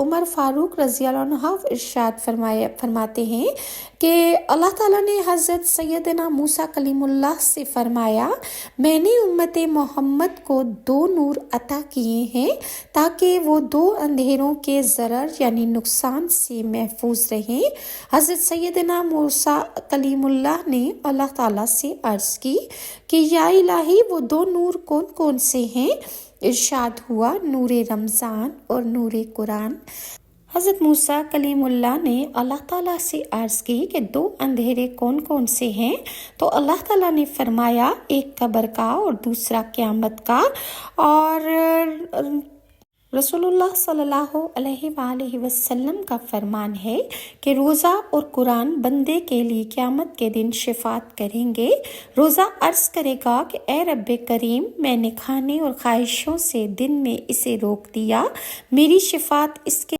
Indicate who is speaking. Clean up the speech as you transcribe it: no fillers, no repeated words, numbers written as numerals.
Speaker 1: عمر فاروق رضی اللہ عنہ ارشاد فرماتے ہیں کہ اللہ تعالیٰ نے حضرت سیدنا موسیٰ کلیم اللہ سے فرمایا، میں نے امت محمد کو 2 نور عطا کیے ہیں تاکہ وہ 2 اندھیروں کے ضرر یعنی نقصان سے محفوظ رہیں۔ حضرت سیدنا موسیٰ کلیم اللہ نے اللہ تعالیٰ سے عرض کی کہ یا الہی وہ 2 نور کون کون سے ہیں؟ ارشاد ہوا، نور رمضان اور نور قرآن۔ حضرت موسیٰ کلیم اللہ نے اللہ تعالیٰ سے عرض کی کہ 2 اندھیرے کون کون سے ہیں؟ تو اللہ تعالیٰ نے فرمایا، ایک قبر کا اور دوسرا قیامت کا۔ اور رسول اللہ صلی اللہ علیہ وآلہ وسلم کا فرمان ہے کہ روزہ اور قرآن بندے کے لیے قیامت کے دن شفاعت کریں گے۔ روزہ عرض کرے گا کہ اے رب کریم، میں نے کھانے اور خواہشوں سے دن میں اسے روک دیا، میری شفاعت اس کے